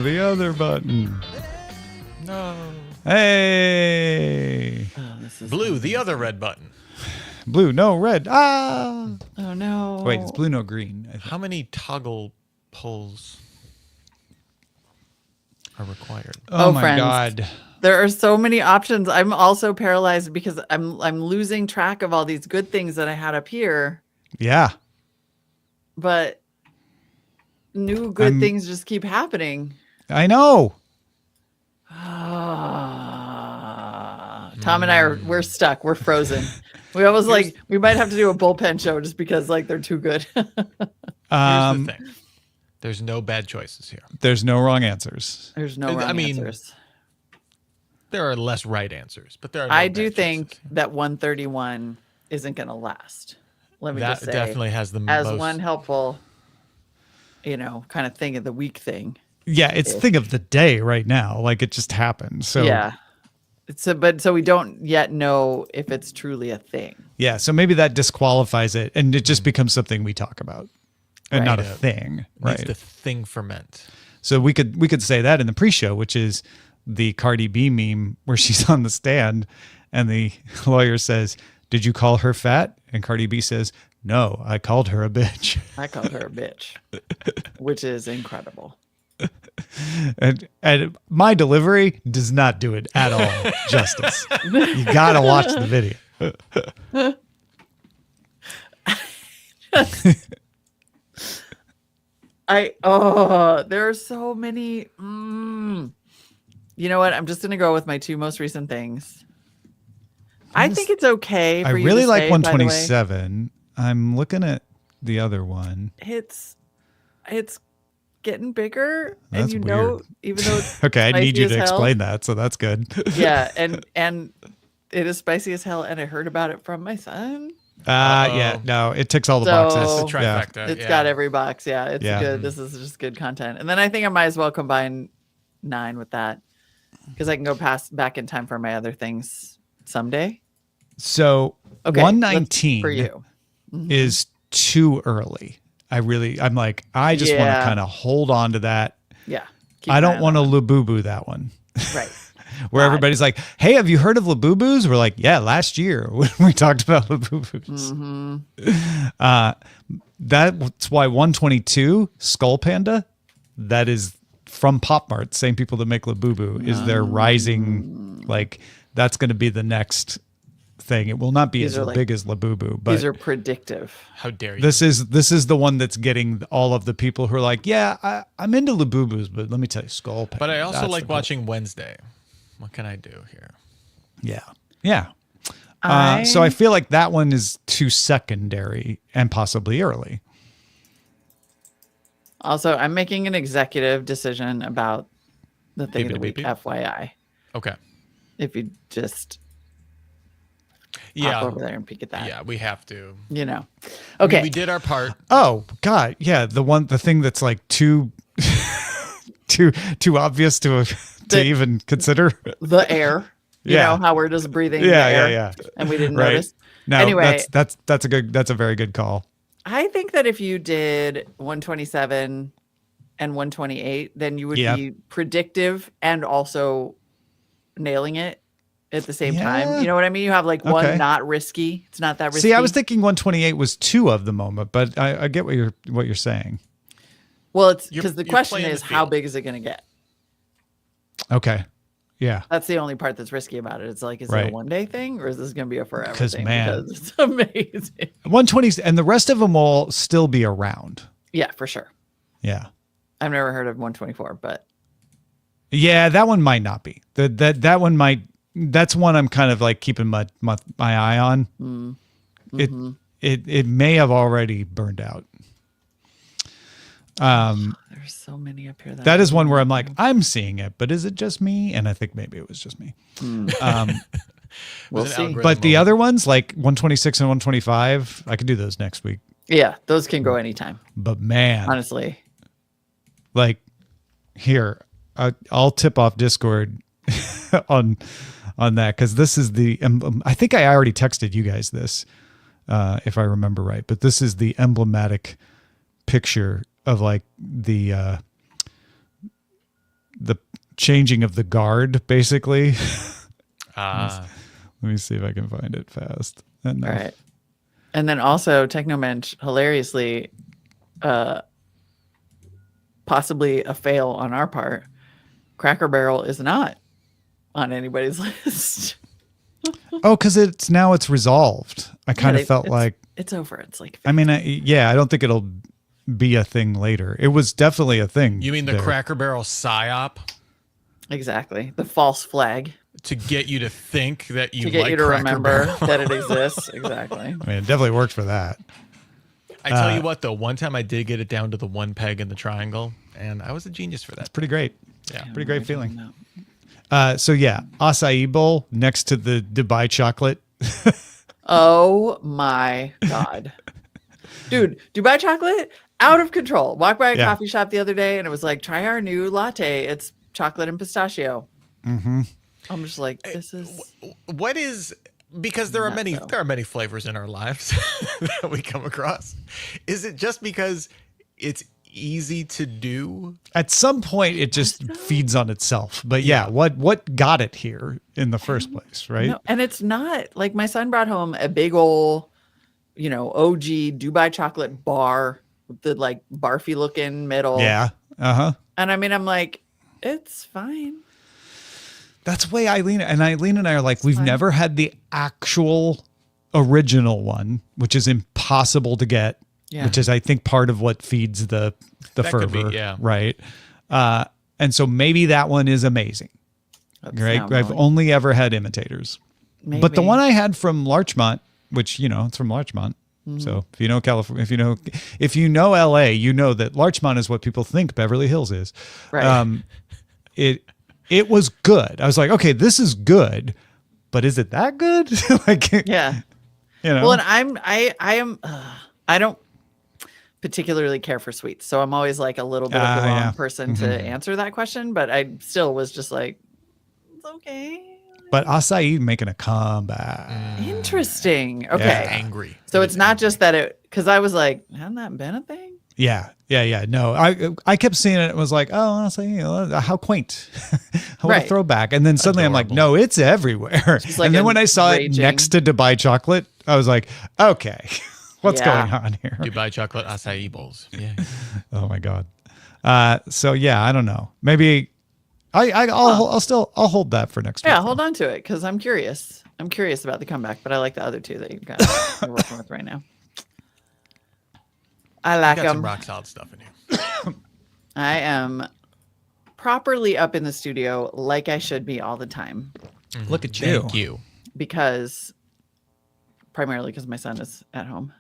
The other button. No. Hey. Oh, this is Blue, the other red button. Blue, no red. Ah. Oh no. Wait, it's blue, no green. I think. How many toggle pulls are required? Oh my friends. God. There are so many options. I'm also paralyzed because I'm losing track of all these good things that I had up here, Yeah. but new good things just keep happening. I know. Tom and I we're stuck. We're frozen. We almost we might have to do a bullpen show just because they're too good. Here's the thing. There's no bad choices here. There's no wrong answers. There's no wrong answers. There are less right answers, but there are no I bad do think choices. that 131 isn't going to last. Let me just say. That definitely has the as most... one helpful, kind of thing of the week thing. Yeah, it's thing of the day right now. Like it just happened. So yeah. So we don't yet know if it's truly a thing. Yeah, so maybe that disqualifies it and it just becomes something we talk about and not a thing. Right. Needs to thing ferment. So we could say that in the pre-show, which is the Cardi B meme where she's on the stand and the lawyer says, "Did you call her fat?" And Cardi B says, "No, I called her a bitch." I called her a bitch, which is incredible. And my delivery does not do it at all justice. You got to watch the video. There are so many. You know what? I'm just going to go with my two most recent things. I think it's okay. I really like 127. I'm looking at the other one. It's getting bigger, That's and weird. even though it's okay, I need you to hell, explain that, so that's good. yeah, and it is spicy as hell, and I heard about it from my son. Yeah, no, it ticks all the boxes. It's the trifecta. It's got every box. Yeah, it's good. This is just good content. And then I think I might as well combine 9 with that because I can go back in time for my other things someday. So 119 for you is too early. I just want to kind of hold on to that. Yeah. I don't want to Labubu that one. Right. Where everybody's like, "Hey, have you heard of Labubus?" We're like, "Yeah, last year when we talked about Labubus." That's why 122 Skull Panda, that is from Pop Mart, same people that make Labubu, is their rising. Like that's going to be the next thing. It will not be as big as Labubu, but these are predictive. How dare you? This is the one that's getting all of the people who are like, "Yeah, I'm into Labubus, but let me tell you, Skull Panda." But I also like watching Wednesday. What can I do here? Yeah. So I feel like that one is too secondary and possibly early. Also, I'm making an executive decision about the thing of the week, FYI. Okay. If you just hop over there and peek at that. Yeah, we have to. Okay. I mean, we did our part. Oh God, yeah. The thing that's like too obvious to even consider. The air. You know how we're just breathing the air. Yeah. And we didn't notice. No, anyway, that's a very good call. I think that if you did 127 and 128, then you would be predictive and also nailing it at the same time. You know what I mean? You have like one not risky. It's not that risky. See, I was thinking 128 was 2 of the moment, but I get what you're saying. Well, it's because the question is how big is it going to get? Okay. Yeah. That's the only part that's risky about it. It's like, is it a one-day thing or is this going to be a forever thing? Man, because it's amazing. 120s and the rest of them will still be around. Yeah, for sure. Yeah. I've never heard of 124, but. Yeah, that one might not be. That one might. That's one I'm kind of like keeping my eye on. Mm-hmm. It may have already burned out. There's so many up here. That is one where I'm like, I'm seeing it, but is it just me? And I think maybe it was just me. We'll see. But the other ones, like 126 and 125, I could do those next week. Yeah, those can go anytime. But man, honestly, like here, I'll tip off Discord on that because this is the. I think I already texted you guys this, if I remember right. But this is the emblematic picture of like the changing of the guard, basically. Ah. Let me see if I can find it fast. And All right. And then also Technomensch, hilariously, possibly a fail on our part. Cracker Barrel is not on anybody's list. Oh, because it's resolved. I kind of felt like it's over. It's like, I mean, I don't think it'll be a thing later. It was definitely a thing. You mean the Cracker Barrel psyop? Exactly. The false flag. To get you to think that you to get like you to Cracker remember Barrel. that it exists. Exactly. I mean, it definitely worked for that. I tell you what, though, one time I did get it down to the one peg in the triangle, and I was a genius for that. It's pretty great. Yeah. Pretty great feeling. So yeah, acai bowl next to the Dubai chocolate. Oh my God. Dude, Dubai chocolate, out of control. Walked by a coffee shop the other day and it was like, try our new latte. It's chocolate and pistachio. Mm-hmm. I'm just like, this is what is, because there are many flavors in our lives that we come across. Is it just because it's easy to do? At some point it just feeds on itself. But yeah, what got it here in the first place, right? No, and it's not like my son brought home a big old, OG Dubai chocolate bar with the like barfy looking middle. Yeah. Uh-huh. And I mean, I'm like, it's fine. That's way Eileen and I are like, we've never had the actual original one, which is impossible to get. Yeah. Which is, I think, part of what feeds the fervor, right? And so maybe that one is amazing, right? I've only ever had imitators, but the one I had from Larchmont, which it's from Larchmont. Mm-hmm. So if you know California, if you know LA, you know that Larchmont is what people think Beverly Hills is. Right. It was good. I was like, okay, this is good, but is it that good? Yeah. Well, and I don't particularly care for sweets, so I'm always like a little bit of the wrong person to answer that question, but I still was just like, it's okay. But acai making a comeback. Interesting. Okay. Yeah. Angry. So it's not just that because I was like, hadn't that been a thing? Yeah. No, I kept seeing it. It was like, oh, honestly, how quaint, what a throwback. And then suddenly I'm like, no, it's everywhere. Like, and then when I saw it next to Dubai chocolate, I was like, okay. What's going on here? Dubai chocolate acai bowls. Yeah. Oh my God. So yeah, I don't know. Maybe I'll hold that for next week. Yeah, hold on to it because I'm curious. I'm curious about the comeback, but I like the other two that you've got you're working with right now. I like them. Some rock solid stuff in here. I am properly up in the studio like I should be all the time. Mm-hmm. Look at you. Thank you. Primarily because my son is at home.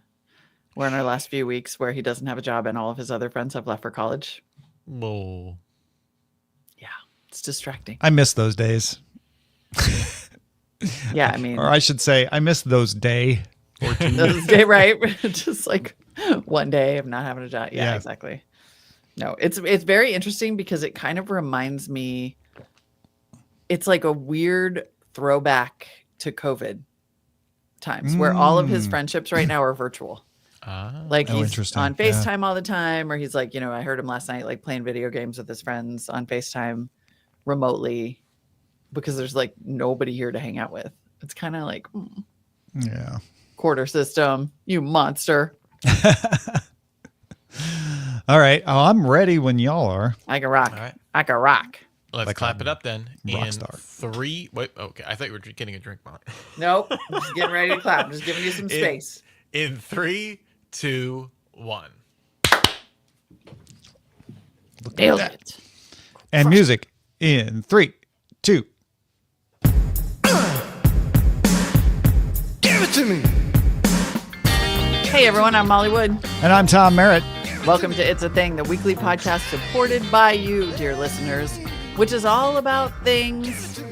We're in our last few weeks where he doesn't have a job and all of his other friends have left for college. Whoa. Yeah, it's distracting. I miss those days. Yeah, I mean. Or I should say, I miss those day. Those day, right? Just like one day of not having a job. Yeah, exactly. No, it's very interesting because it kind of reminds me, it's like a weird throwback to COVID times where all of his friendships right now are virtual. Like he's on FaceTime all the time, or he's like, I heard him last night, like playing video games with his friends on FaceTime remotely because there's like nobody here to hang out with. It's kind of like, quarter system, you monster. All right. Oh, I'm ready when y'all are. I can rock. All right. I can rock. Let's clap it up then. Rock star. 3. Wait, okay. I thought you were getting a drink, Mark. Nope. I'm just getting ready to clap. I'm just giving you some space. In 3, 2, 1. Nailed it. And music in 3, 2. Give it to me. Hey everyone, I'm Molly Wood. And I'm Tom Merritt. Welcome to It's a Thing, the weekly podcast supported by you, dear listeners, which is all about things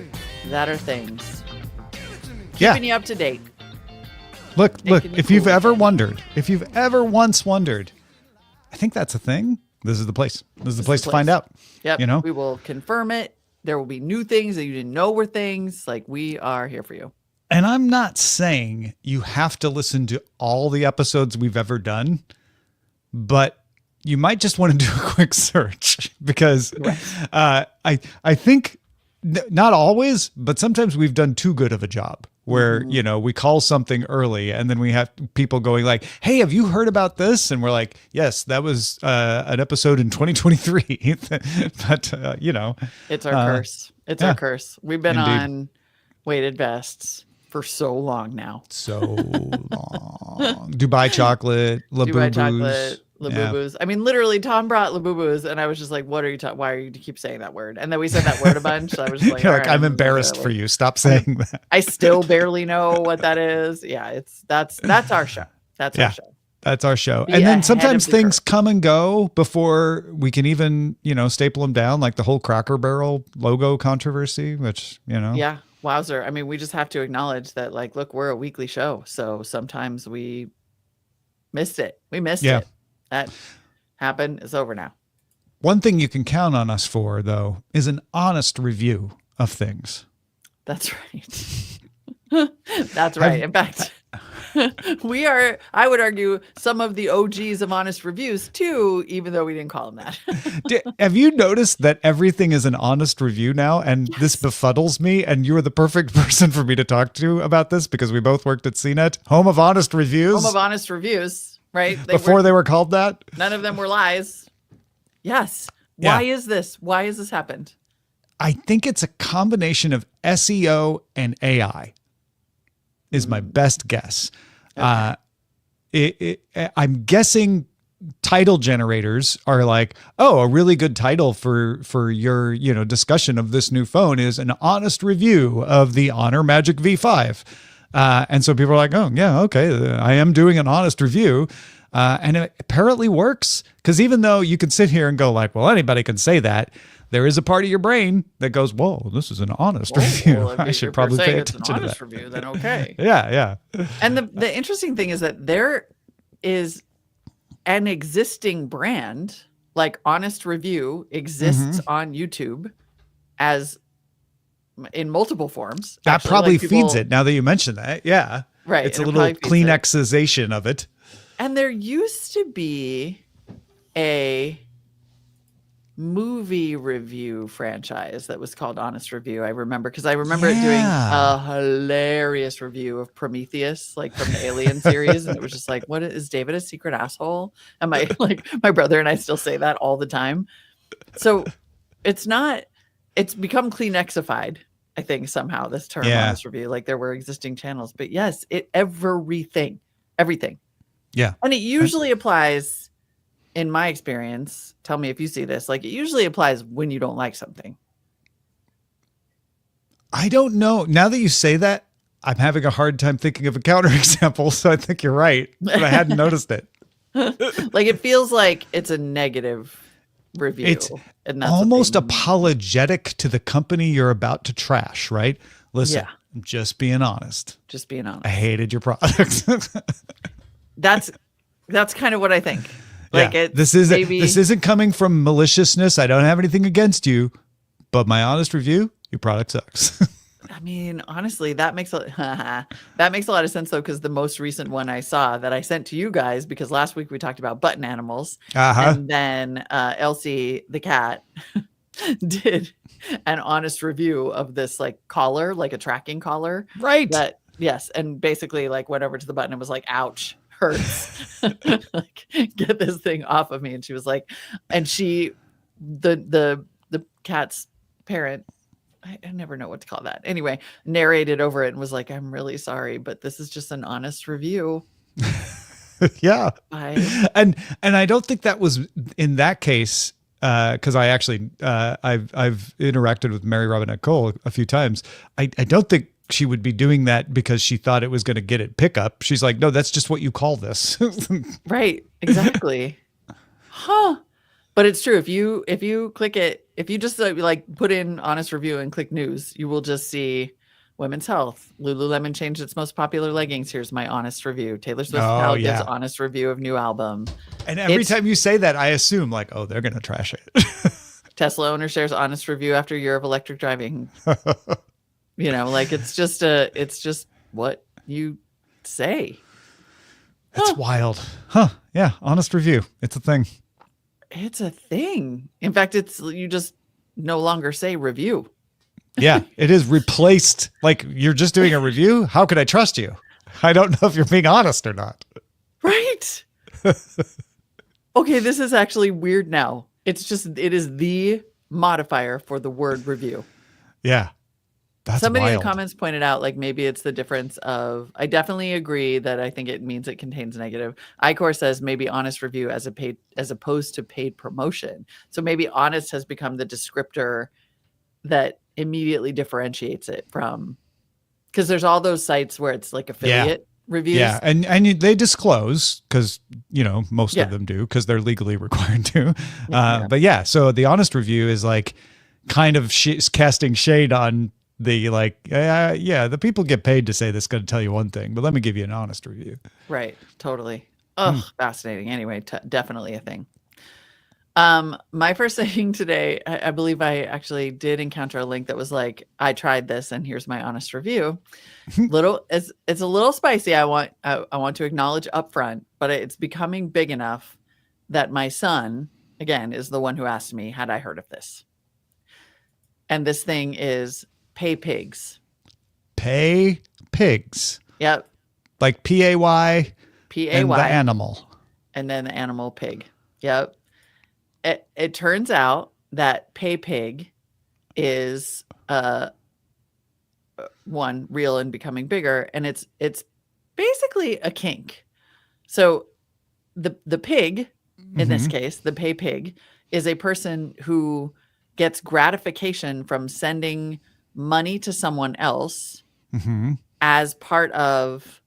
that are things. Keeping you up to date. Look, if you've ever wondered, if you've ever once wondered, I think that's a thing. This is the place. This is the place to find out. Yep. We will confirm it. There will be new things that you didn't know were things. Like, we are here for you. And I'm not saying you have to listen to all the episodes we've ever done, but you might just want to do a quick search because I think not always, but sometimes we've done too good of a job where, we call something early and then we have people going like, hey, have you heard about this? And we're like, yes, that was an episode in 2023. But, it's our curse. It's our curse. We've been on weighted vests for so long now. So long. Dubai chocolate, Labubus. Labubus. Yeah. I mean, literally, Tom brought Labubus, and I was just like, "What are you? Why are you keep saying that word?" And then we said that word a bunch. So I was just like, right, "I'm embarrassed for you. Stop saying that." I still barely know what that is. Yeah, that's our show. That's our show. That's our show. And then sometimes things come and go before we can even, staple them down, like the whole Cracker Barrel logo controversy, which, Yeah. Wowzer. I mean, we just have to acknowledge that, like, look, we're a weekly show. So sometimes we missed it. We missed it. That happened. It's over now. One thing you can count on us for, though, is an honest review of things. That's right. That's right. In fact, we are, I would argue, some of the OGs of honest reviews too, even though we didn't call them that. Have you noticed that everything is an honest review now? And this befuddles me. And you are the perfect person for me to talk to about this because we both worked at CNET, home of honest reviews. Home of honest reviews, right? Before they were called that. None of them were lies. Yes. Why is this? Why has this happened? I think it's a combination of SEO and AI. Is my best guess. Okay. I'm guessing title generators are like, oh, a really good title for your discussion of this new phone is an honest review of the Honor Magic V5. And so people are like, oh yeah, okay, I am doing an honest review. And it apparently works because even though you can sit here and go like, well, anybody can say that, there is a part of your brain that goes, whoa, this is an honest review. Well, I should probably pay attention to that. It's an honest review, then okay. Yeah. And the interesting thing is that there is an existing brand, like Honest Review exists on YouTube as in multiple forms. That actually, probably feeds it now that you mention that. Yeah. Right. It's a little Kleenexization of it. And there used to be a movie review franchise that was called Honest Review. I remember because I remember it doing a hilarious review of Prometheus, like from the Alien series, and it was just like, "What is David a secret asshole?" And my brother and I still say that all the time. So it's become Kleenexified. I think somehow this term Honest Review, like there were existing channels, but yes, everything. Yeah, and it usually applies. In my experience, tell me if you see this, like it usually applies when you don't like something. I don't know. Now that you say that, I'm having a hard time thinking of a counterexample. So I think you're right, but I hadn't noticed it. Like it feels like it's a negative review. It's almost apologetic to the company you're about to trash, right? Listen, I'm just being honest. I hated your product. That's kind of what I think. Like this isn't coming from maliciousness. I don't have anything against you, but my honest review, your product sucks. I mean, honestly, that makes a lot of sense though, because the most recent one I saw that I sent to you guys, because last week we talked about button animals, and then Elsie the cat did an honest review of this like collar, like a tracking collar, right? And basically like went over to the button and was like, "Ouch." Hurts. Like, get this thing off of me. And she was like, and she, the cat's parent, I never know what to call that. Anyway, narrated over it and was like, I'm really sorry, but this is just an honest review. Yeah. And I don't think that was in that case, because I actually, I've interacted with Mary Robinette Cole a few times. I don't think she would be doing that because she thought it was going to get it pickup. She's like, no, that's just what you call this. Right. Exactly. But it's true. If you click it, if you just like put in honest review and click news, you will just see women's health. Lululemon changed its most popular leggings. Here's my honest review. Taylor Swift gives honest review of new album. And every time you say that, I assume like, oh, they're going to trash it. Tesla owner shares honest review after a year of electric driving. Like it's just what you say. That's wild. Huh. Yeah. Honest review. It's a thing. It's a thing. In fact, you just no longer say review. Yeah, it is replaced. Like, you're just doing a review. How could I trust you? I don't know if you're being honest or not. Right. Okay, this is actually weird now. It is the modifier for the word review. Yeah. That's Somebody wild. in the comments pointed out, like, maybe it's the difference of, I definitely agree that I think it means it contains negative. Icor says maybe honest review as opposed to paid promotion. So maybe honest has become the descriptor that immediately differentiates it from, because there's all those sites where it's like affiliate reviews. Yeah, and they disclose because, most of them do because they're legally required to. But yeah, so the honest review is like kind of casting shade on the the people get paid to say this is going to tell you one thing, but let me give you an honest review. Right, totally. Oh, fascinating. Anyway, definitely a thing. My first thing today, I believe I actually did encounter a link that was like, I tried this and here's my honest review. It's a little spicy. I want to acknowledge upfront, but it's becoming big enough that my son, again, is the one who asked me, had I heard of this? And this thing is Pay Pigs. Pay Pigs. Yep. Like P-A-Y. P-A-Y. And the animal. And then the animal pig. Yep. It turns out that Pay Pig is one, real and becoming bigger, and it's basically a kink. So the pig, in this case, the Pay Pig, is a person who gets gratification from sending money to someone else as part of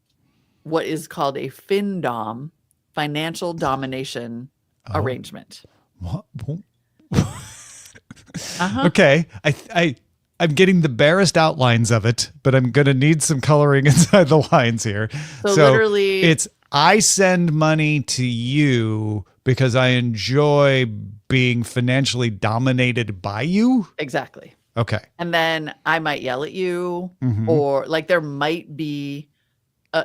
what is called a FinDom, financial domination arrangement. What? Okay. I'm getting the barest outlines of it, but I'm going to need some coloring inside the lines here. So literally, it's, I send money to you because I enjoy being financially dominated by you. Exactly. Okay. And then I might yell at you, or like there might be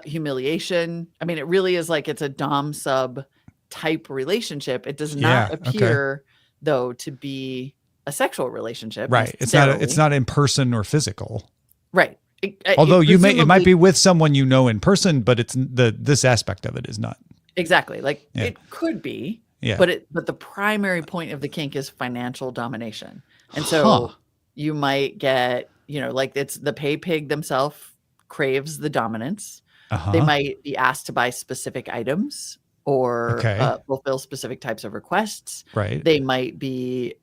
humiliation. I mean, it really is like it's a dom sub type relationship. It does not appear though to be a sexual relationship. Right. It's not in person or physical. Right. Although it might be with someone you know in person, but it's this aspect of it is not. Exactly. Like it could be. Yeah. But the primary point of the kink is financial domination. And so you might get, like it's the Pay Pig themselves craves the dominance. They might be asked to buy specific items or fulfill specific types of requests. Right. They might be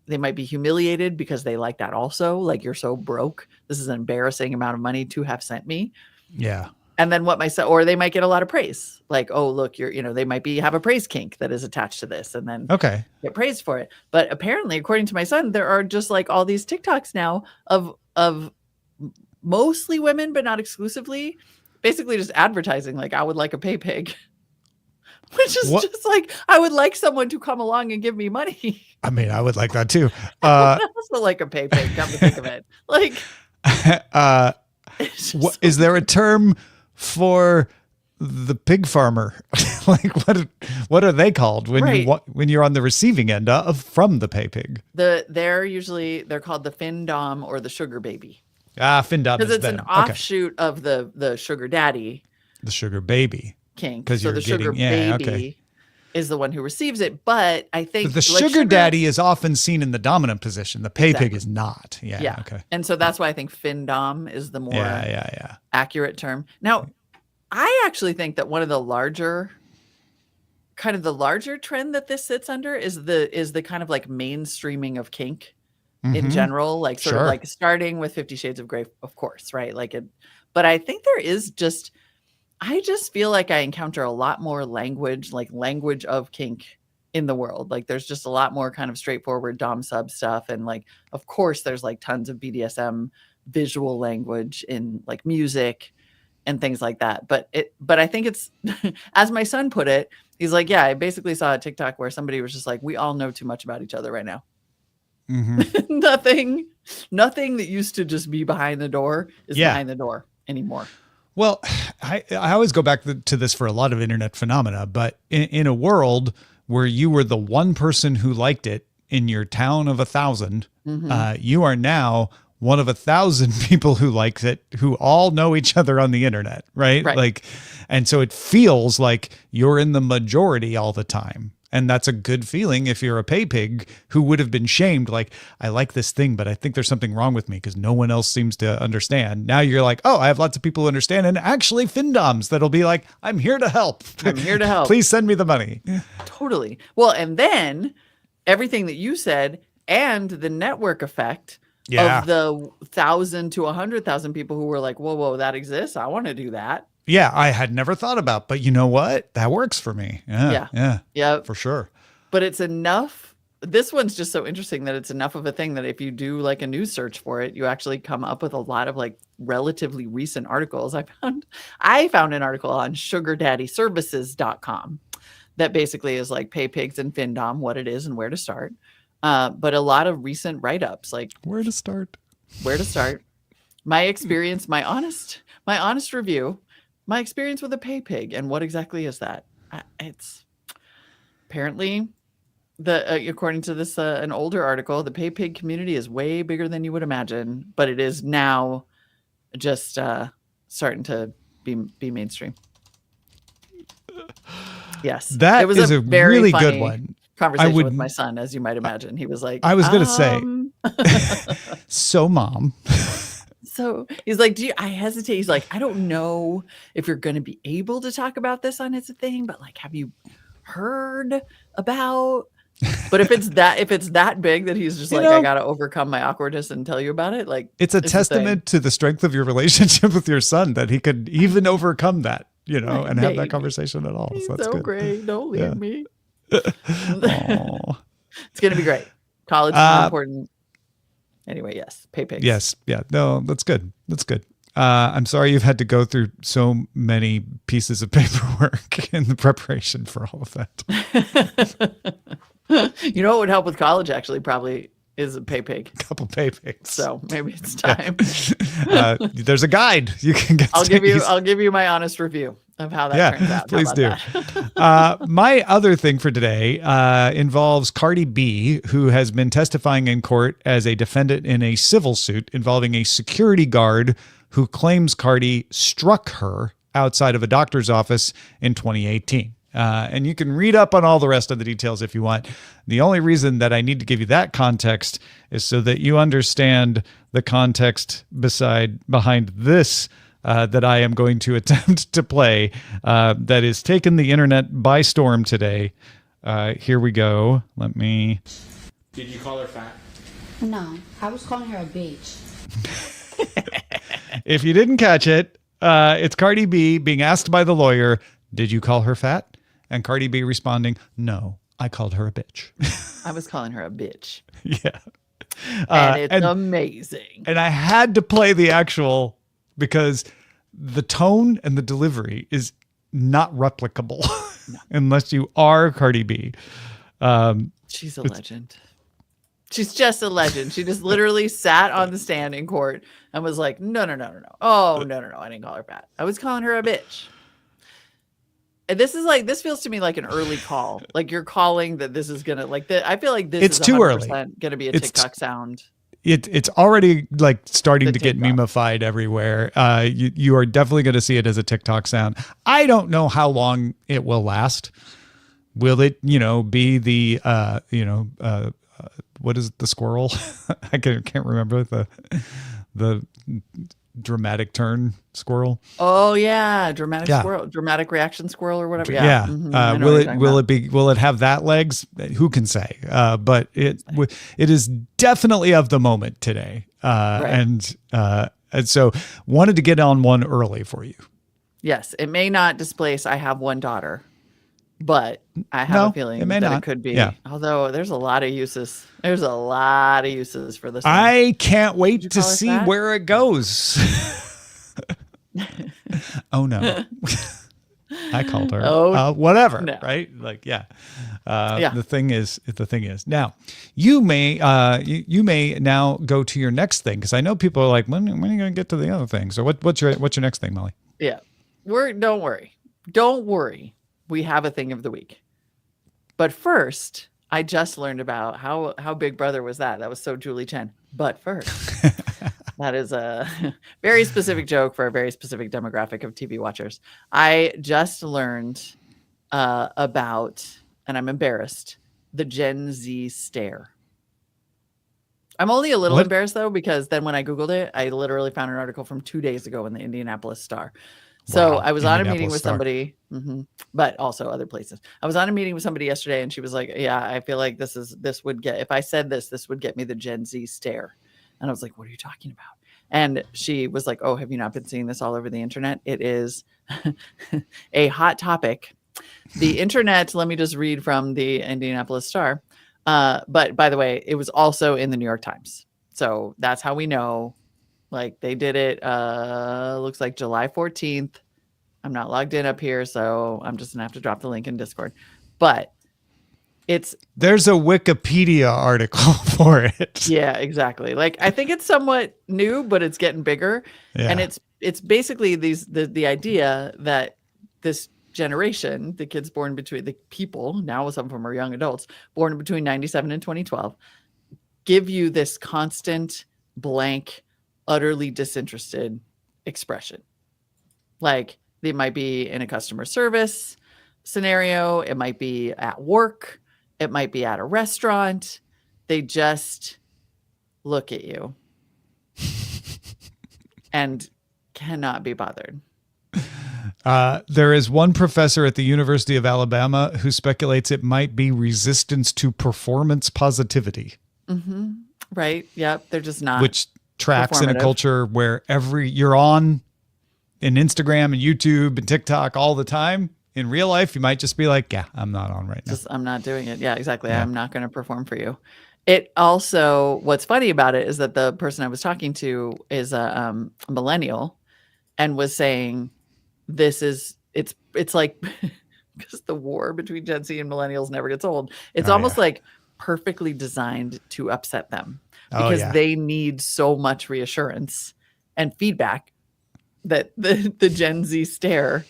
humiliated because they like that also. Like, you're so broke. This is an embarrassing amount of money to have sent me. Yeah. And then or they might get a lot of praise. Like, oh, look, they might have a praise kink that is attached to this and then get praised for it. But apparently, according to my son, there are just like all these TikToks now of mostly women, but not exclusively, basically just advertising like, I would like a Pay Pig. Which is just like, I would like someone to come along and give me money. I mean, I would like that too. I would also like a Pay Pig, come to think of it. Like, is there a term for the pig farmer? Like, what are they called when you're on the receiving end from the Pay Pig? They're called the FinDom or the sugar baby. FinDom because it's an offshoot of the sugar daddy, the sugar baby kink. So the sugar baby is the one who receives it, but I think the sugar daddy is often seen in the dominant position. The Pay Pig is not. Yeah. Okay. And so that's why I think FinDom is the more accurate term. Now, I actually think that one of the larger trend that this sits under is the kind of like mainstreaming of kink in general, like sort of like starting with 50 Shades of Grey, of course, right? Like but I think there is I just feel like I encounter a lot more language of kink in the world. Like, there's just a lot more kind of straightforward dom sub stuff. And like, of course, there's like tons of BDSM visual language in like music and things like that. But I think it's, as my son put it, he's like, yeah, I basically saw a TikTok where somebody was just like, we all know too much about each other right now. Nothing that used to just be behind the door is behind the door anymore. Well, I always go back to this for a lot of internet phenomena, but in a world where you were the one person who liked it in your town of 1,000. You are now one of 1,000 people who likes it, who all know each other on the internet, right? Like, and so it feels like you're in the majority all the time. And that's a good feeling if you're a pay pig who would have been shamed. Like, I like this thing, but I think there's something wrong with me because no one else seems to understand. Now you're like, oh, I have lots of people who understand. And actually findoms that'll be like, I'm here to help. I'm here to help. Please send me the money. Totally. Well, and then everything that you said and the network effect of the 1,000 to 100,000 people who were like, whoa, that exists. I want to do that. Yeah, I had never thought about, but you know what? That works for me. Yeah, for sure. But it's enough. This one's just so interesting that it's enough of a thing that if you do like a news search for it, you actually come up with a lot of like relatively recent articles. I found an article on sugardaddyservices.com that basically is like pay pigs and findom, what it is and where to start. But a lot of recent write-ups, like where to start. My experience, my honest review. My experience with a pay pig, and what exactly is that? It's apparently according to this an older article, the pay pig community is way bigger than you would imagine, but it is now just starting to be mainstream. Yes, that is a very really good one. Conversation with my son, as you might imagine, he was like, I was going to say, so mom. So he's like, I hesitate. He's like, I don't know if you're going to be able to talk about this on It's a Thing, but like, have you heard about? But if it's that big that he's just like, I got to overcome my awkwardness and tell you about it. Like, it's a testament to the strength of your relationship with your son that he could even overcome that, and have that conversation at all. He's so that's so good. Great. Don't leave me. It's going to be great. College is more important. Anyway, yes, pay pigs. Yes, yeah, no, that's good. I'm sorry you've had to go through so many pieces of paperwork in the preparation for all of that. You know what would help with college actually probably is a pay pig. A couple pay pigs. So maybe it's time. There's a guide you can get. I'll give you my honest review of how that turns out. Please do. My other thing for today involves Cardi B, who has been testifying in court as a defendant in a civil suit involving a security guard who claims Cardi struck her outside of a doctor's office in 2018. And you can read up on all the rest of the details if you want. The only reason that I need to give you that context is so that you understand the context behind this that I am going to attempt to play that has taken the internet by storm today. Here we go. Did you call her fat? No, I was calling her a bitch. If you didn't catch it, it's Cardi B being asked by the lawyer, did you call her fat? And Cardi B responding, no, I called her a bitch. I was calling her a bitch. Yeah. And it's amazing. And I had to play the actual because the tone and the delivery is not replicable unless you are Cardi B. She's a legend. She's just a legend. She just literally sat on the stand in court and was like, no. Oh, no. I didn't call her fat. I was calling her a bitch. And this feels to me like an early call. Like you're calling that this is going to I feel like this it's is too early. Going to be a TikTok sound. It's already like starting to get memified everywhere. You are definitely going to see it as a TikTok sound. I don't know how long it will last. Will it, be the, what is the squirrel? I can't remember the dramatic turn squirrel. Oh yeah, squirrel, dramatic reaction squirrel or whatever. Yeah. Mm-hmm. Will it have that legs? Who can say? But it is definitely of the moment today. And so wanted to get on one early for you. Yes, it may not displace I have one daughter, but I have a feeling it could be. Yeah. Although there's a lot of uses. There's a lot of uses for this. I can't wait to see where it goes. Oh no. I called her. Whatever. No. Right? Like, yeah. The thing is now you may now go to your next thing. Cause I know people are like, when are you going to get to the other thing? So what's your next thing, Molly? Yeah. Don't worry. We have a thing of the week. But first, I just learned about how Big Brother was that. That was so Julie Chen. But first, that is a very specific joke for a very specific demographic of TV watchers. I just learned about, and I'm embarrassed, the Gen Z stare. I'm only a little embarrassed though, because then when I Googled it, I literally found an article from 2 days ago in the Indianapolis Star. So I was on a meeting with somebody, but also other places. I was on a meeting with somebody yesterday and she was like, yeah, I feel like this would get, if I said this would get me the Gen Z stare. And I was like, what are you talking about? And she was like, oh, have you not been seeing this all over the internet? It is a hot topic. The internet, let me just read from the Indianapolis Star. But by the way, it was also in the New York Times. So that's how we know. Like they did it, looks like July 14th. I'm not logged in up here, so I'm just gonna have to drop the link in Discord. But there's a Wikipedia article for it. Yeah, exactly. Like I think it's somewhat new, but it's getting bigger. Yeah. And it's basically the idea that this generation, the kids born between the people, now some of them are young adults, born between 97 and 2012, give you this constant blank, utterly disinterested expression. Like it might be in a customer service scenario, it might be at work, it might be at a restaurant. They just look at you and cannot be bothered. There is one professor at the University of Alabama who speculates it might be resistance to performance positivity. Right. Yep. They're just not. Which tracks in a culture where you're on in Instagram and YouTube and TikTok all the time. In real life, you might just be like, yeah, I'm not on right now. I'm not doing it. Yeah, exactly. Yeah. I'm not going to perform for you. It also, what's funny about it is that the person I was talking to is a millennial and was saying it's like, because the war between Gen Z and millennials never gets old. It's almost like perfectly designed to upset them because they need so much reassurance and feedback that the Gen Z stare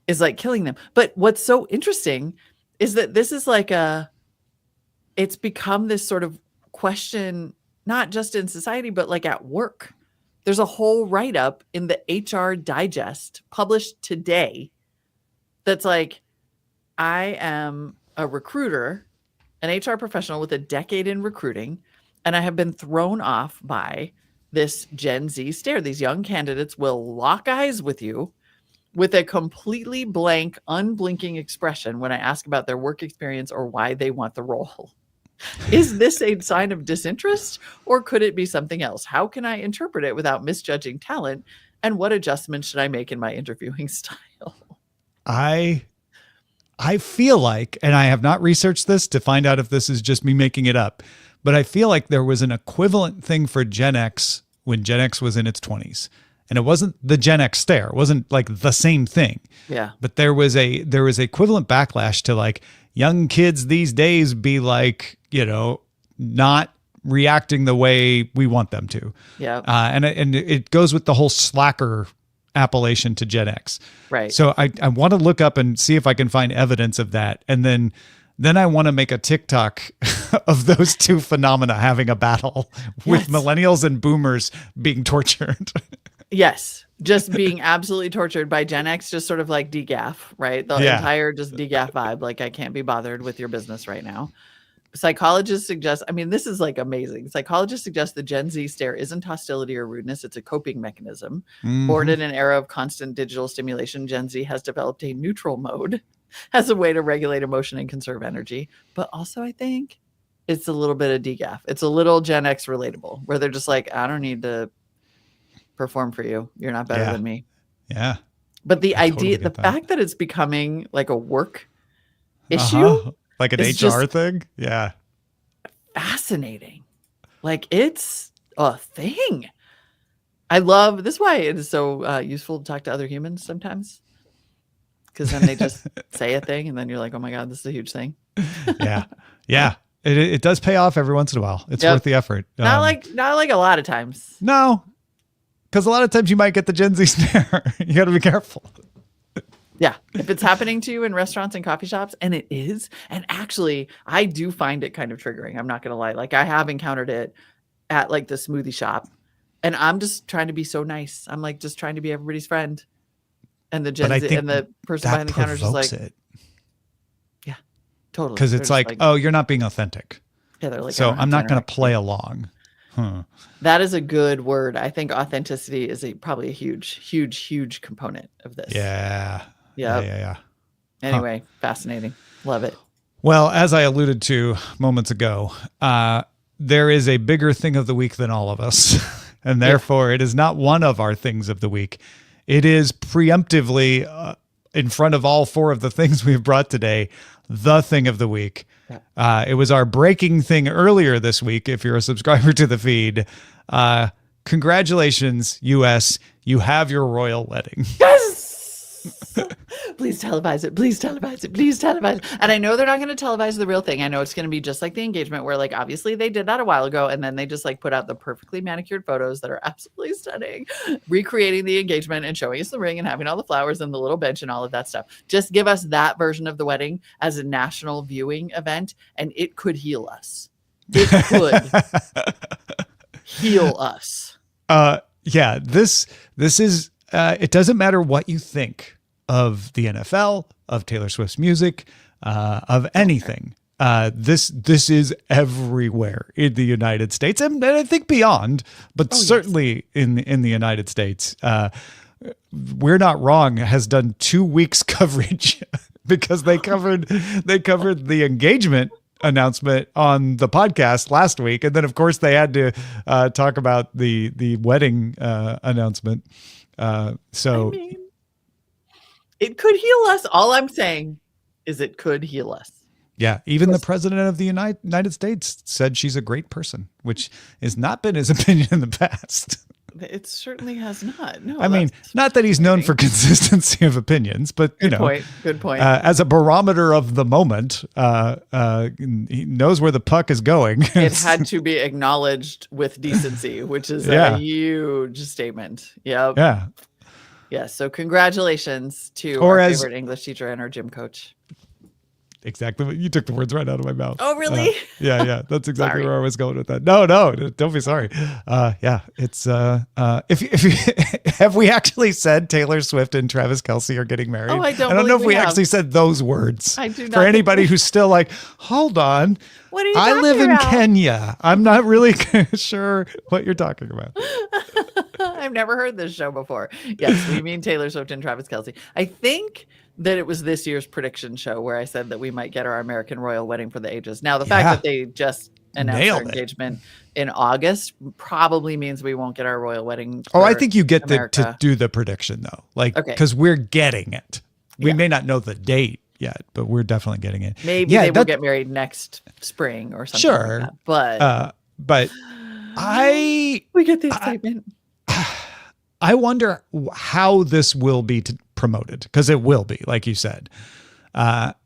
is like killing them. But what's so interesting is that this is like it's become this sort of question, not just in society, but like at work. There's a whole write-up in the HR Digest published today that's like, I am a recruiter, an HR professional with a decade in recruiting, and I have been thrown off by this Gen Z stare. These young candidates will lock eyes with you with a completely blank, unblinking expression when I ask about their work experience or why they want the role. Is this a sign of disinterest or could it be something else? How can I interpret it without misjudging talent? And what adjustments should I make in my interviewing style? I feel like, and I have not researched this to find out if this is just me making it up, but I feel like there was an equivalent thing for Gen X when Gen X was in its 20s. And it wasn't the Gen X stare. It wasn't like the same thing. Yeah. But there was equivalent backlash to like young kids these days be like, not reacting the way we want them to. Yeah. And it goes with the whole slacker appellation to Gen X. Right. So I want to look up and see if I can find evidence of that. And then I want to make a TikTok of those two phenomena having a battle with millennials and boomers being tortured. Yes. Just being absolutely tortured by Gen X, just sort of like degaff, right? The entire just degaff vibe. Like, I can't be bothered with your business right now. Psychologists suggest, this is like amazing. Psychologists suggest the Gen Z stare isn't hostility or rudeness. It's a coping mechanism. Born in an era of constant digital stimulation, Gen Z has developed a neutral mode as a way to regulate emotion and conserve energy. But also, I think it's a little bit of degaff. It's a little Gen X relatable, where they're just like, I don't need to perform for you. You're not better than me. Yeah. But the fact that it's becoming like a work issue, like an HR thing. Yeah. Fascinating. Like it's a thing. I love this is why it is so useful to talk to other humans sometimes. Because then they just say a thing and then you're like, oh my God, this is a huge thing. Yeah. Yeah. It does pay off every once in a while. It's worth the effort. Not like a lot of times. No. Because a lot of times you might get the Gen Z stare. You got to be careful. Yeah. If it's happening to you in restaurants and coffee shops, and it is, and actually, I do find it kind of triggering. I'm not going to lie. Like, I have encountered it at like the smoothie shop, and I'm just trying to be so nice. I'm like just trying to be everybody's friend. And the Gen Z and the person behind the counter is just like, it. yeah, totally. Because it's like, oh, you're not being authentic. Yeah, they're like, so I'm not going to play along. That is a good word. I think authenticity is probably a huge component of this. Yeah. Yeah. Anyway, fascinating. Love it. Well, as I alluded to moments ago, there is a bigger thing of the week than all of us. And therefore, it is not one of our things of the week. It is preemptively in front of all four of the things we've brought today, the thing of the week. It was our breaking thing earlier this week. If you're a subscriber to the feed, congratulations, US. You have your royal wedding. Yes. Please televise it. Please televise it. Please televise it. And I know they're not going to televise the real thing. I know it's going to be just like the engagement where like, obviously they did that a while ago. And then they just like put out the perfectly manicured photos that are absolutely stunning, recreating the engagement and showing us the ring and having all the flowers and the little bench and all of that stuff. Just give us that version of the wedding as a national viewing event. And it could heal us. It could heal us. Yeah, this is, it doesn't matter what you think of the NFL, of Taylor Swift's music, of anything. This is everywhere in the United States, and I think beyond, but certainly in the United States. We're Not Wrong has done 2 weeks coverage because they covered the engagement announcement on the podcast last week, and then of course they had to talk about the wedding announcement. So. I mean, it could heal us. All I'm saying is it could heal us. Yeah. Even the president of the United States said she's a great person, which has not been his opinion in the past. It certainly has not. No, I mean, not that he's known for consistency of opinions, but good point. As a barometer of the moment, he knows where the puck is going. It had to be acknowledged with decency, which is a huge statement. Yep. Yeah. Yeah, so congratulations to our favorite English teacher and our gym coach. Exactly. You took the words right out of my mouth. Oh, really? Yeah. That's exactly where I was going with that. No, don't be sorry. Yeah, it's if have we actually said Taylor Swift and Travis Kelce are getting married? Oh, I don't know if we actually said those words. I do not. For anybody who's still like, hold on. What are you I live in about? Kenya. I'm not really sure what you're talking about. I've never heard this show before. Yes, we mean Taylor Swift and Travis Kelce. I think that it was this year's prediction show where I said that we might get our American royal wedding for the ages. Now, the fact that they just announced their engagement in August probably means we won't get our royal wedding. Oh, I think you get to do the prediction though. Like, because we're getting it. We may not know the date yet, but we're definitely getting it. Maybe they will get married next spring or something like that. But we get the excitement. I wonder how this will be promoted, because it will be, like you said,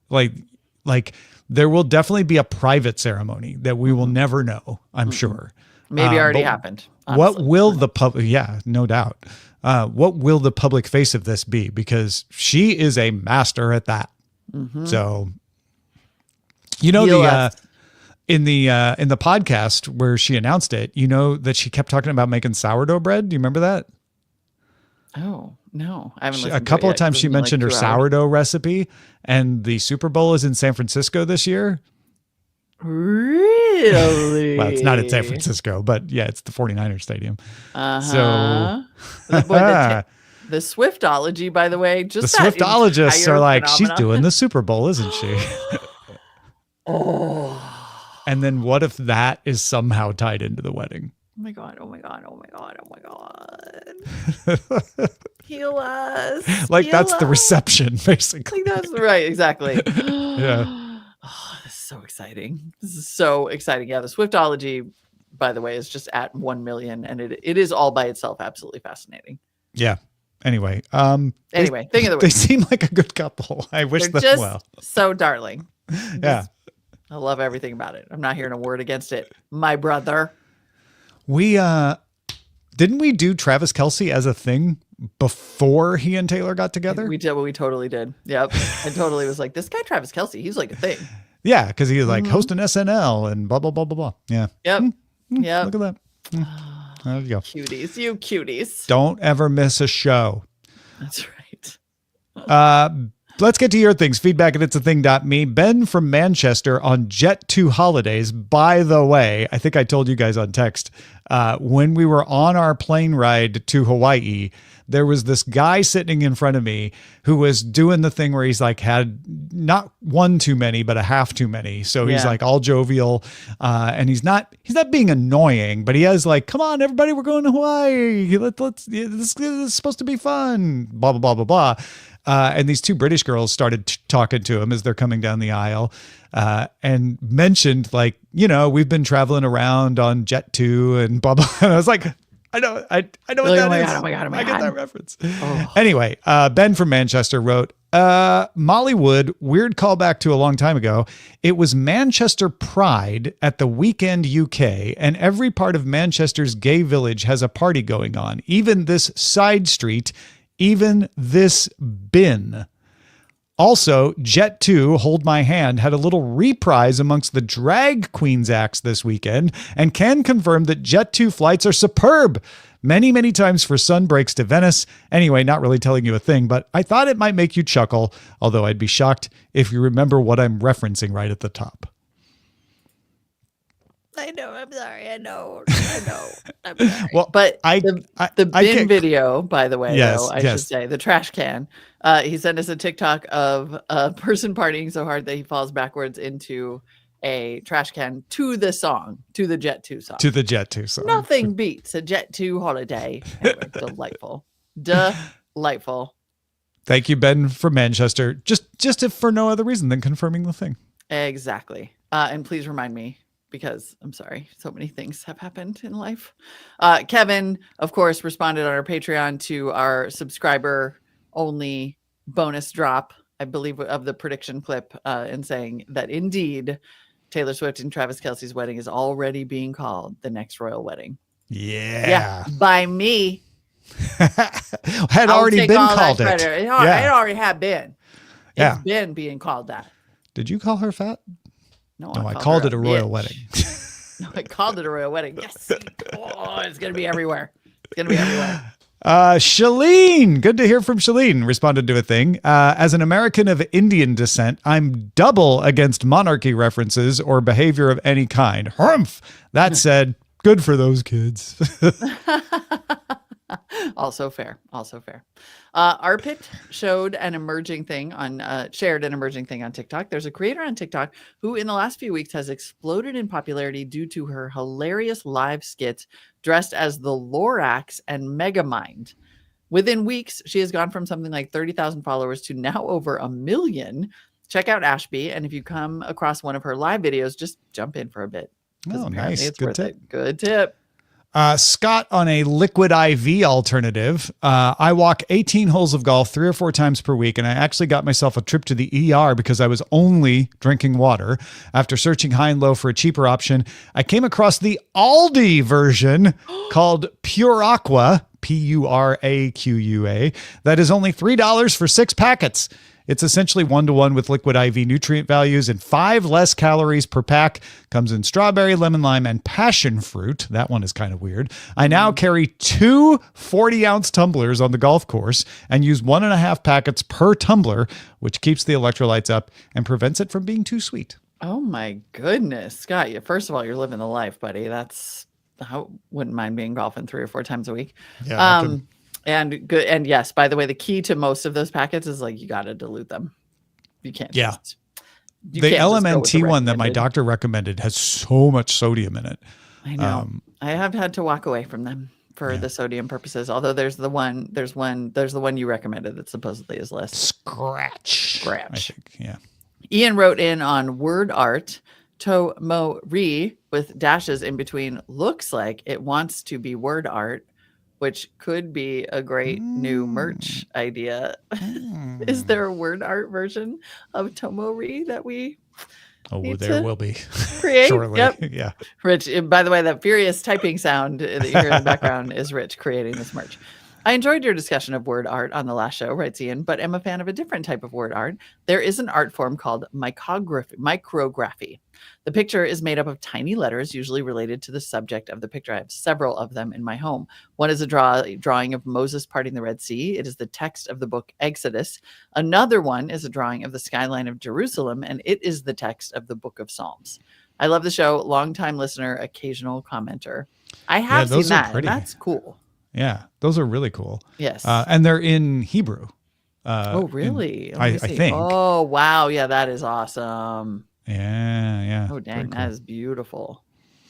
like there will definitely be a private ceremony that we will never know. I'm sure. Maybe already happened. Honestly. What will the public? Yeah, no doubt. What will the public face of this be? Because she is a master at that. Mm-hmm. So, in the podcast where she announced it, you know that she kept talking about making sourdough bread. Do you remember that? Oh, no. I haven't listened a couple of times she mentioned her sourdough recipe, and the Super Bowl is in San Francisco this year. Really? Well, it's not in San Francisco, but yeah, it's the 49ers stadium. So the Swiftology, by the way, the Swiftologists are like, she's doing the Super Bowl, isn't she? And then what if that is somehow tied into the wedding? Oh my God. Heal us. Like that's the reception, basically. Like that's right. Exactly. Yeah. Oh, this is so exciting. This is so exciting. Yeah. The Swiftology, by the way, is just at 1 million, and it is all by itself absolutely fascinating. Yeah. Anyway, thing of the week. They seem like a good couple. I wish them just well. So darling. Yeah. I love everything about it. I'm not hearing a word against it. My brother. We didn't we do Travis Kelce as a thing before he and Taylor got together. We did. We totally did. Yep. I totally was like, this guy Travis Kelce, he's like a thing. Yeah, because he was like hosting SNL and blah blah blah blah blah. Yeah. Yep. Yep. Look at that. There you go. Cuties, you cuties. Don't ever miss a show. That's right. Let's get to your things. Feedback at it'sathing.me. Ben from Manchester on Jet2 holidays. By the way, I think I told you guys on text, when we were on our plane ride to Hawaii, there was this guy sitting in front of me who was doing the thing where he's like had not one too many, but a half too many. So he's like all jovial, and he's not being annoying, but he has like, come on, everybody, we're going to Hawaii. This is supposed to be fun. Blah, blah, blah, blah, blah. And these two British girls started talking to him as they're coming down the aisle, and mentioned like, we've been traveling around on Jet2 and blah, blah. And I was like, I know what that is. Oh my God. I get that reference. Anyway, Ben from Manchester wrote, Mollywood, weird callback to a long time ago. It was Manchester Pride at the Weekend UK, and every part of Manchester's gay village has a party going on. Even this side street, even this bin. Also, Jet2, Hold My Hand, had a little reprise amongst the drag queens acts this weekend and can confirm that Jet2 flights are superb. Many, many times for sun breaks to Venice. Anyway, not really telling you a thing, but I thought it might make you chuckle, although I'd be shocked if you remember what I'm referencing right at the top. I know. I'm sorry. I know. I'm sorry. Well, but the bin get video, by the way, Yes, though, I yes. should say, the trash can. He sent us a TikTok of a person partying so hard that he falls backwards into a trash can to the song, to the Jet2 song. To the Jet2 song. Nothing beats a Jet2 holiday. Anyway, delightful. Thank you, Ben from Manchester. Just if for no other reason than confirming the thing. Exactly. And please remind me, because I'm sorry, so many things have happened in life. Kevin, of course, responded on our Patreon to our subscriber only bonus drop, I believe, of the prediction clip, and saying that indeed Taylor Swift and Travis Kelce's wedding is already being called the next royal wedding. Yeah. By me. Had already been called it. It already had been. Yeah. It's been being called that. Did you call her fat? No, I called it a royal wedding. No, I called it a royal wedding. Yes. Oh, it's going to be everywhere. Shalene, good to hear from Shalene, responded to a thing. As an American of Indian descent, I'm double against monarchy references or behavior of any kind. Humph! That said, good for those kids. Also fair. Arpit shared an emerging thing on TikTok. There's a creator on TikTok who in the last few weeks has exploded in popularity due to her hilarious live skits dressed as the Lorax and Megamind. Within weeks, she has gone from something like 30,000 followers to now over 1 million. Check out Ashby, and if you come across one of her live videos, just jump in for a bit. Oh, nice. It's worth it. Good tip. Scott on a liquid IV alternative. I walk 18 holes of golf 3 or 4 times per week, and I actually got myself a trip to the ER because I was only drinking water. After searching high and low for a cheaper option, I came across the Aldi version called Pure Aqua, Puraqua, that is only $3 for 6 packets. It's essentially 1-to-1 with liquid IV nutrient values and 5 less calories per pack. Comes in strawberry, lemon, lime, and passion fruit. That one is kind of weird. I now carry 2 40-ounce tumblers on the golf course and use 1.5 packets per tumbler, which keeps the electrolytes up and prevents it from being too sweet. Oh my goodness, Scott! First of all, you're living the life, buddy. I wouldn't mind being golfing 3 or 4 times a week. Yeah. And good. And yes, by the way, the key to most of those packets is like, you got to dilute them. You can't. Yeah. You the can't just go with LMNT the one that my recommended. doctor recommended has so much sodium in it. I know. I have had to walk away from them for the sodium purposes. Although there's the one you recommended that supposedly is less. Scratch. I think. Yeah. Ian wrote in on word art. Tomori with dashes in between looks like it wants to be word art, which could be a great new merch idea. Is there a word art version of Tomori that we will be create? shortly. Yep. Yeah. Rich, by the way, that furious typing sound that you hear in the background is Rich creating this merch. I enjoyed your discussion of word art on the last show, writes Ian, but am a fan of a different type of word art. There is an art form called micrography. The picture is made up of tiny letters, usually related to the subject of the picture. I have several of them in my home. One is a drawing of Moses parting the Red Sea. It is the text of the book Exodus. Another one is a drawing of the skyline of Jerusalem, and it is the text of the book of Psalms. I love the show. Longtime listener, occasional commenter. I have seen that. And that's cool. Yeah, those are really cool. Yes. And they're in Hebrew. Oh, really? I think. Oh, wow. Yeah, that is awesome. Yeah. Oh, dang. Cool. That is beautiful.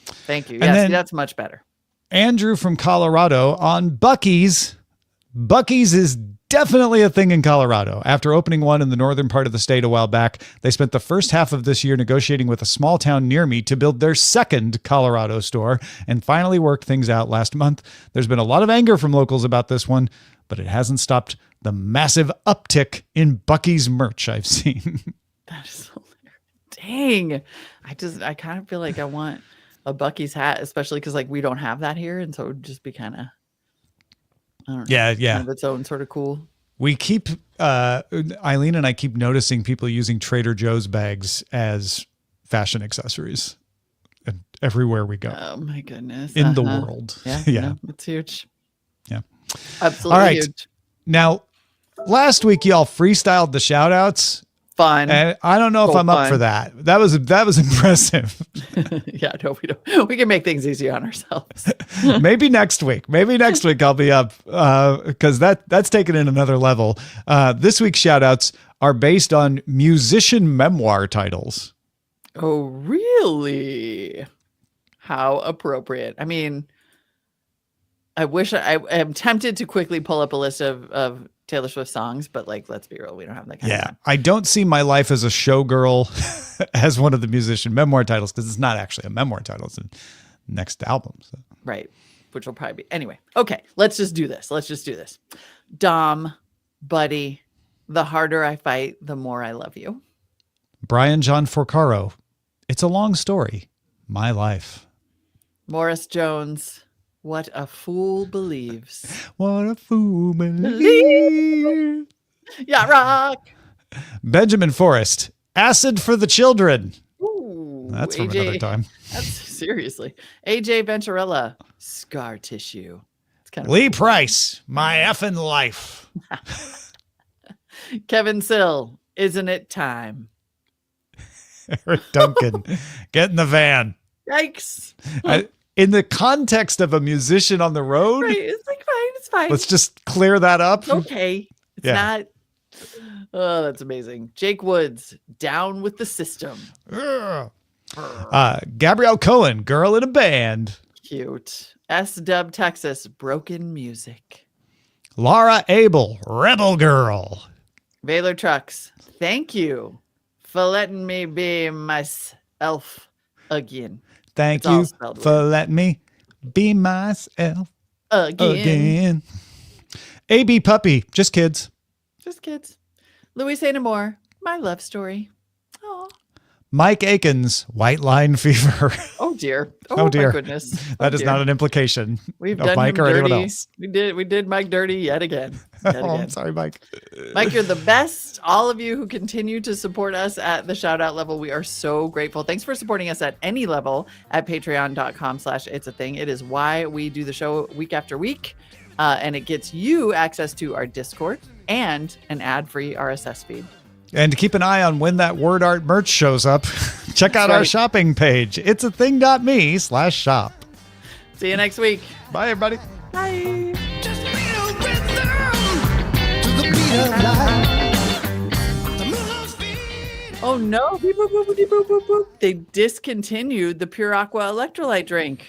Thank you. And Yes, then that's much better. Andrew from Colorado on Buc-ee's. Buc-ee's is definitely a thing in Colorado. After opening one in the northern part of the state a while back, they spent the first half of this year negotiating with a small town near me to build their second Colorado store and finally worked things out last month. There's been a lot of anger from locals about this one, but it hasn't stopped the massive uptick in Buc-ee's merch I've seen. That is hilarious. Dang. I kind of feel like I want a Buc-ee's hat, especially because like we don't have that here. And so it would just be kind of, I don't know. Yeah. Kind of its own sort of cool. We keep, Eileen and I keep noticing people using Trader Joe's bags as fashion accessories and everywhere we go. Oh my goodness. In the world. Yeah. Yeah. No, it's huge. Yeah. Absolutely All right. huge. Now, last week y'all freestyled the shout outs. Fun. And I don't know if I'm up for that. That was impressive. Yeah, no, we don't. We can make things easy on ourselves. Maybe next week. I'll be up because that's taken in another level. This week's shout outs are based on musician memoir titles. Oh, really? How appropriate. I mean, I am tempted to quickly pull up a list of Taylor Swift songs, but like, let's be real, we don't have that kind of time. I don't see My Life as a Showgirl as one of the musician memoir titles because it's not actually a memoir title. It's the next album. So. Right. Which will probably be. Anyway. Okay. Let's just do this. Dom, buddy, the harder I fight, the more I love you. Brian John Forcaro. It's a long story. My life. Morris Jones. What a fool believes. What a fool believes. Yeah, rock. Benjamin Forrest. Acid for the children. Ooh, That's from another time. That's seriously. AJ Venturella. Scar tissue. It's kind of Lee Price. My effing life. Kevin Sill. Isn't it time? Eric Duncan. Get in the van. Yikes. In the context of a musician on the road, Right. It's like fine. It's fine. let's just clear that up. It's okay. It's not. Oh, that's amazing. Jake Woods, down with the system. Gabrielle Cohen, girl in a band. Cute. S-Dub Texas, broken music. Laura Abel, rebel girl. Baylor Trucks, thank you for letting me be myself again. Thank It's all you spelled for letting me be myself again. AB Puppy, just kids. Just kids. Louis St. Amour, my love story. Oh. Mike Akins, White Line Fever. Oh dear. Oh, dear. My goodness. That is not an implication We've of done Mike him or dirty. anyone else. We did Mike dirty yet again. Oh, I'm sorry, Mike. Mike, you're the best. All of you who continue to support us at the shout out level, we are so grateful. Thanks for supporting us at any level at patreon.com/itsatthing. It is why we do the show week after week. And it gets you access to our Discord and an ad-free RSS feed. And to keep an eye on when that word art merch shows up, check out our shopping page. It's itsathing.me/shop. See you next week. Bye, everybody. Bye. Oh no. Beep, boop, boop, boop, boop, boop, boop. They discontinued the Pure Aqua electrolyte drink.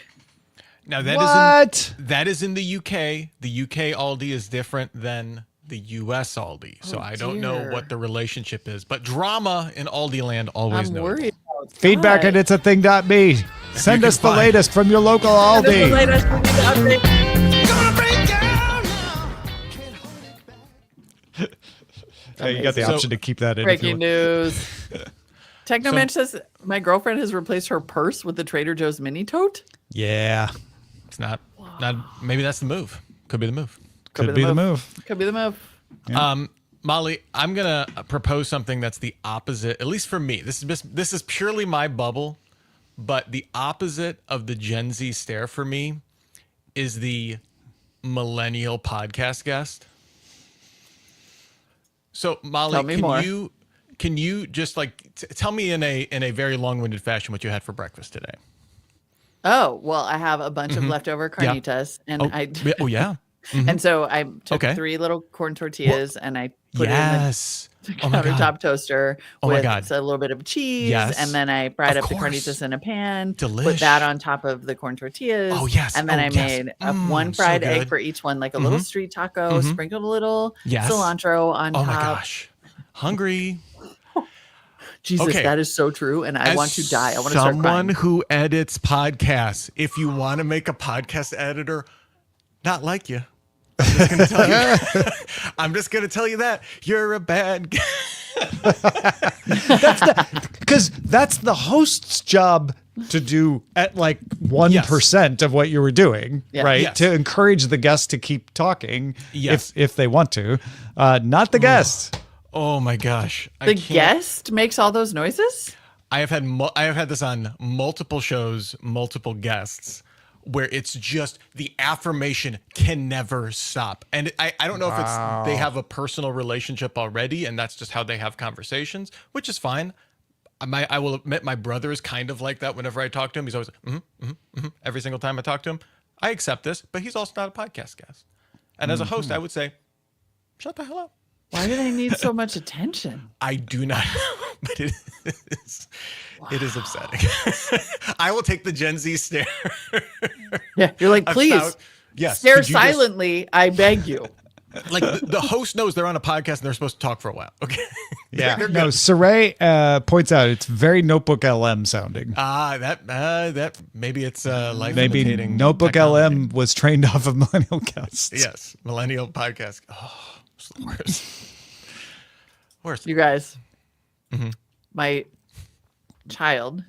Now that is in the UK. The UK Aldi is different than the US Aldi. So I don't know what the relationship is, but drama in Aldi land always knows. I'm worried about Feedback at itsathing.me. Send us the latest from your local Aldi. Hey, you got the option to keep that in. Breaking news. Technoman says my girlfriend has replaced her purse with the Trader Joe's mini tote. Yeah. It's not maybe that's the move. Could be the move. Could be the move. Could be the move. Yeah. Molly, I'm gonna propose something that's the opposite, at least for me. This is purely my bubble, but the opposite of the Gen Z stare for me is the millennial podcast guest. So Molly, can you just like tell me in a very long-winded fashion what you had for breakfast today? Oh, well, I have a bunch of leftover carnitas, and and so I took 3 little corn tortillas and I put it in the countertop toaster with a little bit of cheese, and then I fried up the carnitas in a pan. Put that on top of the corn tortillas. And then I made one fried egg for each one, like a little street taco, sprinkled a little cilantro on top. Oh my gosh, hungry. Jesus, that is so true, and I want to die. I want to start crying. Someone who edits podcasts, if you want to make a podcast editor, not like you. I'm just going to tell you. I'm just going to tell you that you're a bad guy. Because that's the host's job to do at like 1% of what you were doing, right? Yes. To encourage the guest to keep talking, if they want to, not the guest. Oh my gosh! The guest makes all those noises. I have had this on multiple shows, multiple guests, where it's just the affirmation can never stop. And I don't know if it's they have a personal relationship already, and that's just how they have conversations, which is fine. I will admit my brother is kind of like that. Whenever I talk to him, he's always every single time I talk to him. I accept this, but he's also not a podcast guest. And as a host, I would say, shut the hell up. Why do they need so much attention? I do not know, but it is upsetting. I will take the Gen Z stare. Yeah, you're like, please, stare silently, I beg you. Like the host knows they're on a podcast and they're supposed to talk for a while. Okay. Yeah. No, Saray points out it's very Notebook LM sounding. That maybe it's life maybe imitating Notebook technology. LM was trained off of millennial guests. Yes, millennial podcast. Oh, it's the worst. Worst. You guys, my child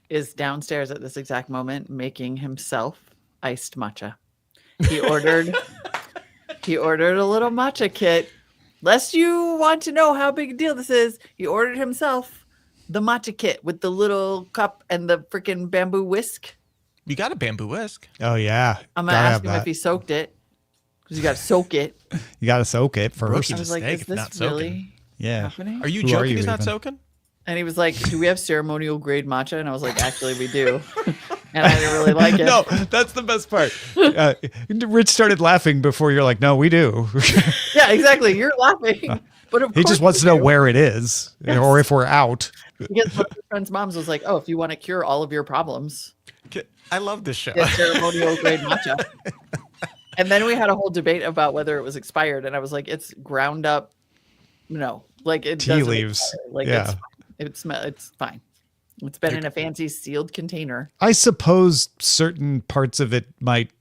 is downstairs at this exact moment making himself iced matcha. He ordered a little matcha kit. Lest you want to know how big a deal this is, he ordered himself the matcha kit with the little cup and the freaking bamboo whisk. You got a bamboo whisk. Oh yeah. I'm gonna ask him if he soaked it. Because you got to soak it. You got to soak it first. I was like, is this really happening? Are you joking he's not soaking? And he was like, do we have ceremonial grade matcha? And I was like, actually, we do. And I didn't really like it. No, that's the best part. Rich started laughing before you're like, no, we do. Yeah, exactly. You're laughing. But he just wants to know where it is or if we're out. Because one of my friend's moms was like, oh, if you want to cure all of your problems. I love this show. Get ceremonial grade matcha. And then we had a whole debate about whether it was expired. And I was like, it's ground up. No, like it tea leaves. Expire. Like it's fine. It's been in a fancy sealed container. I suppose certain parts of it might,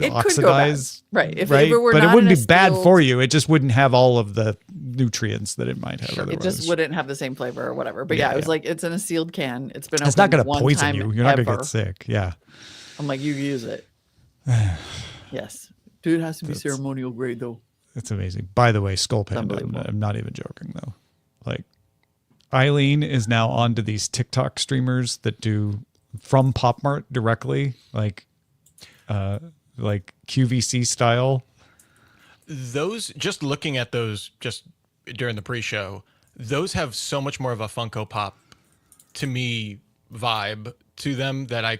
oxidize. Right. If it were but not it wouldn't be bad for you. It just wouldn't have all of the nutrients that it might have. Sure. Otherwise. It just wouldn't have the same flavor or whatever. But yeah, it was like, it's in a sealed can. It's been. It's not going to poison you. You're not going to get sick. Yeah. I'm like, you use it. Yes. Dude, it has to be ceremonial grade though. That's amazing. By the way, Skull Panda, I'm not even joking though. Like Eileen is now onto these TikTok streamers that do from Pop Mart directly, like QVC style. Those, just looking at those just during the pre-show, those have so much more of a Funko Pop to me vibe to them that I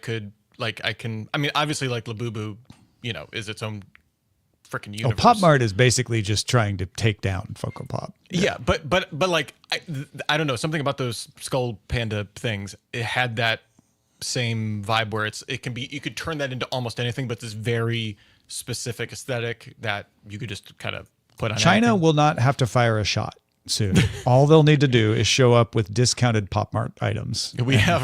mean, obviously like Labubu, is its own freaking universe. Pop Mart is basically just trying to take down Funko Pop. Yeah, but like I don't know, something about those Skull Panda things. It had that same vibe where you could turn that into almost anything, but this very specific aesthetic that you could just kind of put on. China will not have to fire a shot soon. All they'll need to do is show up with discounted Pop Mart items.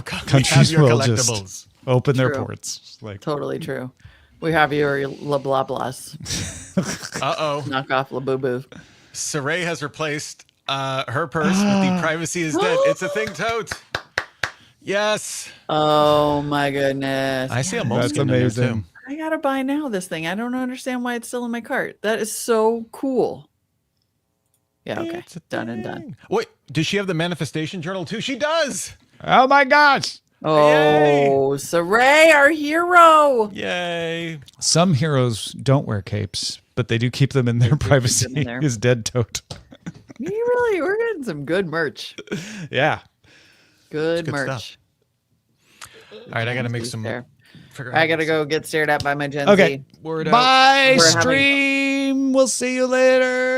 Countries will just open their ports. Like totally true. We have your la blah blahs. Knock off Labubu. Saray has replaced her purse with the Privacy is Dead. It's a thing tote. Yes. Oh my goodness. I see a moleskin in there too. I gotta buy now this thing. I don't understand why it's still in my cart. That is so cool. Yeah, okay. It's a Done and thing. done. Wait, does she have the manifestation journal too? She does. Oh my gosh. Oh, Saray, our hero. Yay. Some heroes don't wear capes, but they do keep them in their privacy. them in there. His dead tote. We're getting some good merch. Yeah. Good good merch. All right, I got to make some. There. Figure out I gotta go get stared at by my Gen Okay. Z. Word out. Bye, We're having- stream. We'll see you later.